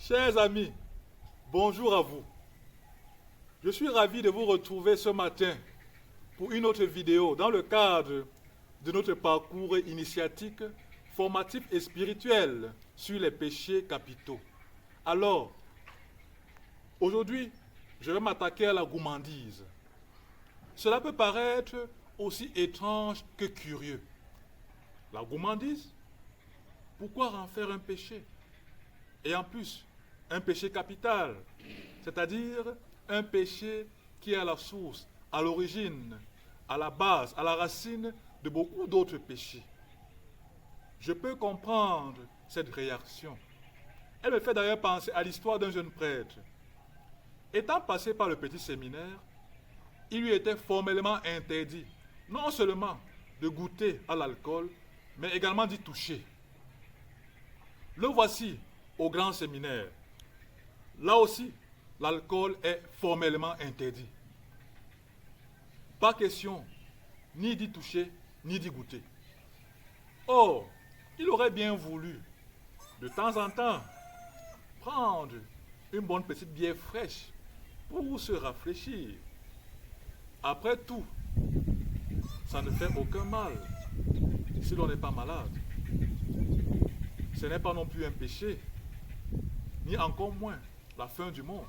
Chers amis, bonjour à vous. Je suis ravi de vous retrouver ce matin pour une autre vidéo dans le cadre de notre parcours initiatique, formatif et spirituel sur les péchés capitaux. Alors, aujourd'hui, je vais m'attaquer à la gourmandise. Cela peut paraître aussi étrange que curieux. La gourmandise, pourquoi en faire un péché? Et en plus, un péché capital, c'est-à-dire un péché qui est à la source, à l'origine, à la base, à la racine de beaucoup d'autres péchés. Je peux comprendre cette réaction. Elle me fait d'ailleurs penser à l'histoire d'un jeune prêtre. Étant passé par le petit séminaire, il lui était formellement interdit, non seulement de goûter à l'alcool, mais également d'y toucher. Le voici au grand séminaire. Là aussi, l'alcool est formellement interdit. Pas question ni d'y toucher, ni d'y goûter. Or, il aurait bien voulu, de temps en temps, prendre une bonne petite bière fraîche pour se rafraîchir. Après tout, ça ne fait aucun mal si l'on n'est pas malade. Ce n'est pas non plus un péché, ni encore moins la fin du monde.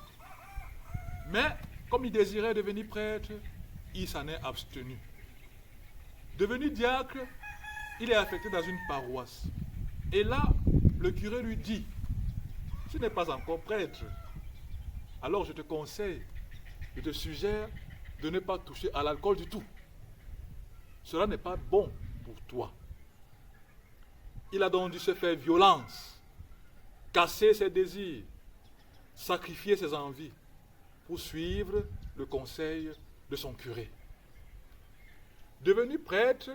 Mais, comme il désirait devenir prêtre, il s'en est abstenu. Devenu diacre, il est affecté dans une paroisse. Et là, le curé lui dit, tu n'es pas encore prêtre. Alors je te conseille, je te suggère de ne pas toucher à l'alcool du tout. Cela n'est pas bon pour toi. Il a donc dû se faire violence, casser ses désirs, sacrifier ses envies pour suivre le conseil de son curé. Devenu prêtre,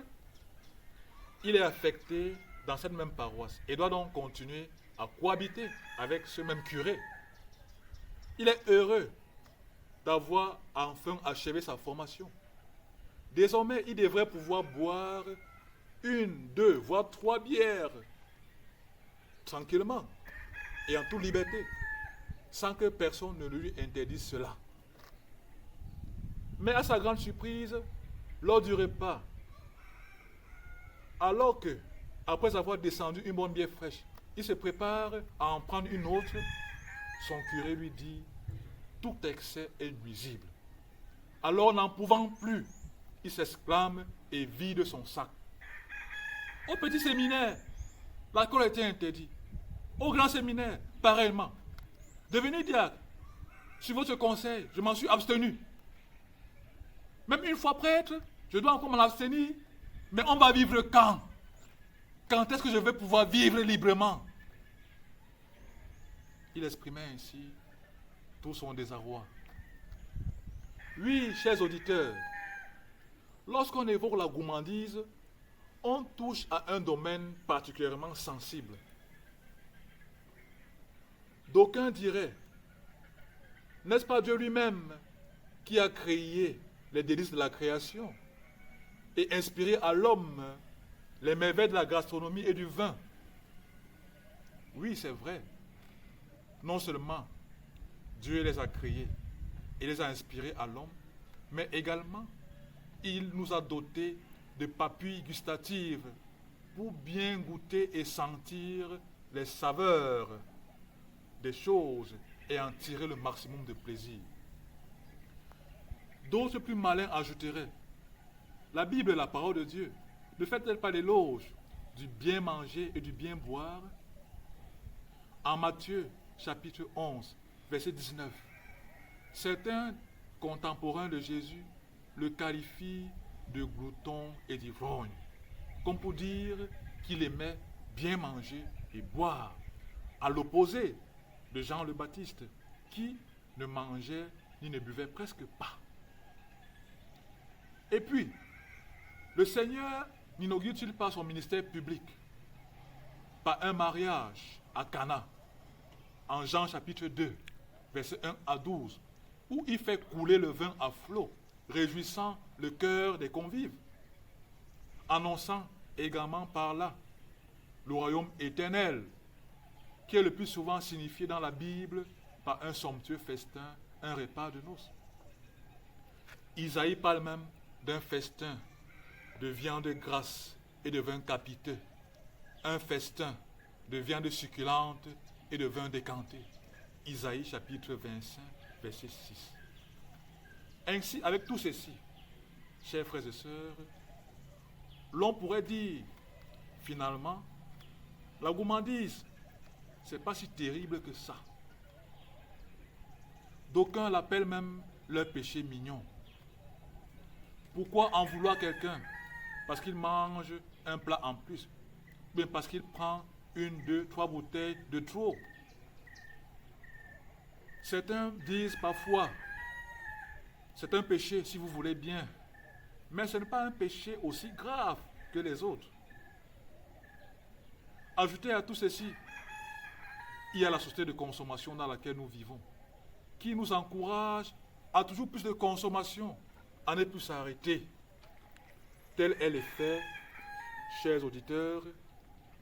il est affecté dans cette même paroisse et doit donc continuer à cohabiter avec ce même curé. Il est heureux d'avoir enfin achevé sa formation. Désormais, il devrait pouvoir boire 1, 2, voire 3 bières tranquillement et en toute liberté, sans que personne ne lui interdise cela. Mais à sa grande surprise, lors du repas, alors que, après avoir descendu une bonne bière fraîche, il se prépare à en prendre une autre, son curé lui dit, tout excès est nuisible. Alors, n'en pouvant plus, il s'exclame et vide son sac. Au petit séminaire, l'alcool était interdit. Au grand séminaire, pareillement. Devenu diacre, sur votre conseil, je m'en suis abstenu. Même une fois prêtre, je dois encore m'en abstenir. Mais on va vivre quand? Quand est-ce que je vais pouvoir vivre librement? Il exprimait ainsi tout son désarroi. Oui, chers auditeurs, lorsqu'on évoque la gourmandise, on touche à un domaine particulièrement sensible. D'aucuns diraient, n'est-ce pas Dieu lui-même qui a créé les délices de la création et inspiré à l'homme les merveilles de la gastronomie et du vin? Oui, c'est vrai. Non seulement Dieu les a créés et les a inspirés à l'homme, mais également il nous a dotés de papilles gustatives pour bien goûter et sentir les saveurs des choses et en tirer le maximum de plaisir. D'autres plus malins ajouteraient, la Bible est la parole de Dieu. Ne fait-elle pas l'éloge du bien manger et du bien boire? En Matthieu, chapitre 11, verset 19, certains contemporains de Jésus le qualifient de glouton et d'ivrogne, comme pour dire qu'il aimait bien manger et boire, à l'opposé de Jean le Baptiste, qui ne mangeait ni ne buvait presque pas. Et puis, le Seigneur n'inaugure-t-il pas son ministère public par un mariage à Cana, en Jean chapitre 2, versets 1 à 12, où il fait couler le vin à flot, réjouissant le cœur des convives, annonçant également par là le royaume éternel qui est le plus souvent signifié dans la Bible par un somptueux festin, un repas de noces. Isaïe parle même d'un festin de viande grasse et de vin capiteux, un festin de viande succulente et de vin décanté. Isaïe chapitre 25, verset 6. Ainsi, avec tout ceci, chers frères et sœurs, l'on pourrait dire, finalement, la gourmandise, c'est pas si terrible que ça. D'aucuns l'appellent même leur péché mignon. Pourquoi en vouloir quelqu'un? Parce qu'il mange un plat en plus, mais parce qu'il prend 1, 2, 3 bouteilles de trop. Certains disent parfois, c'est un péché si vous voulez bien, mais ce n'est pas un péché aussi grave que les autres. Ajoutez à tout ceci, il y a la société de consommation dans laquelle nous vivons, qui nous encourage à toujours plus de consommation, à ne plus s'arrêter. Tel est l'effet, chers auditeurs,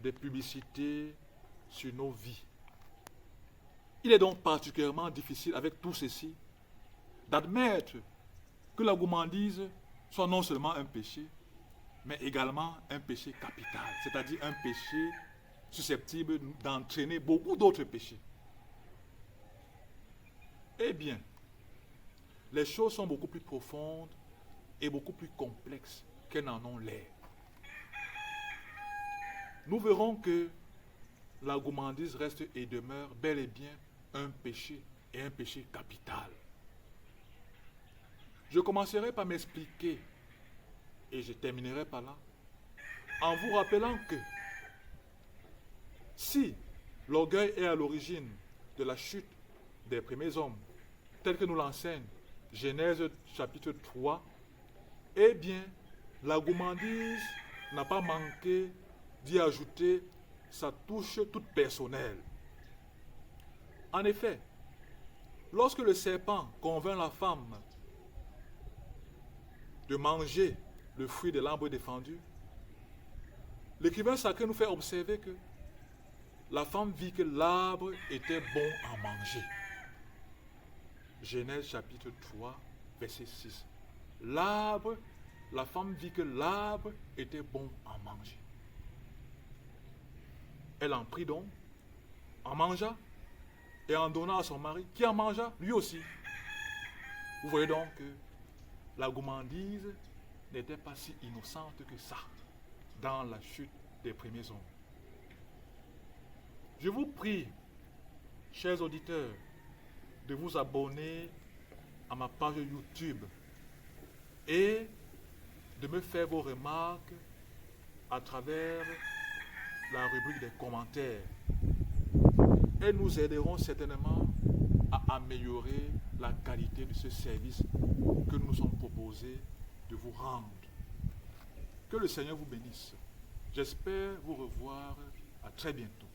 des publicités sur nos vies. Il est donc particulièrement difficile avec tout ceci d'admettre que la gourmandise soit non seulement un péché, mais également un péché capital, c'est-à-dire un péché susceptible d'entraîner beaucoup d'autres péchés. Eh bien, les choses sont beaucoup plus profondes et beaucoup plus complexes qu'elles n'en ont l'air. Nous verrons que la gourmandise reste et demeure bel et bien un péché, et un péché capital. Je commencerai par m'expliquer, et je terminerai par là, en vous rappelant que si l'orgueil est à l'origine de la chute des premiers hommes, tel que nous l'enseigne Genèse chapitre 3, eh bien, la gourmandise n'a pas manqué d'y ajouter sa touche toute personnelle. En effet, lorsque le serpent convainc la femme de manger le fruit de l'arbre défendu, l'écrivain sacré nous fait observer que la femme vit que l'arbre était bon à manger. Genèse chapitre 3, verset 6. La femme vit que l'arbre était bon à manger. Elle en prit donc, en mangea, et en donna à son mari, qui en mangea lui aussi. Vous voyez donc que la gourmandise n'était pas si innocente que ça dans la chute des premiers hommes. Je vous prie, chers auditeurs, de vous abonner à ma page YouTube et de me faire vos remarques à travers la rubrique des commentaires. Elles nous aideront certainement à améliorer la qualité de ce service que nous nous sommes proposés de vous rendre. Que le Seigneur vous bénisse. J'espère vous revoir à très bientôt.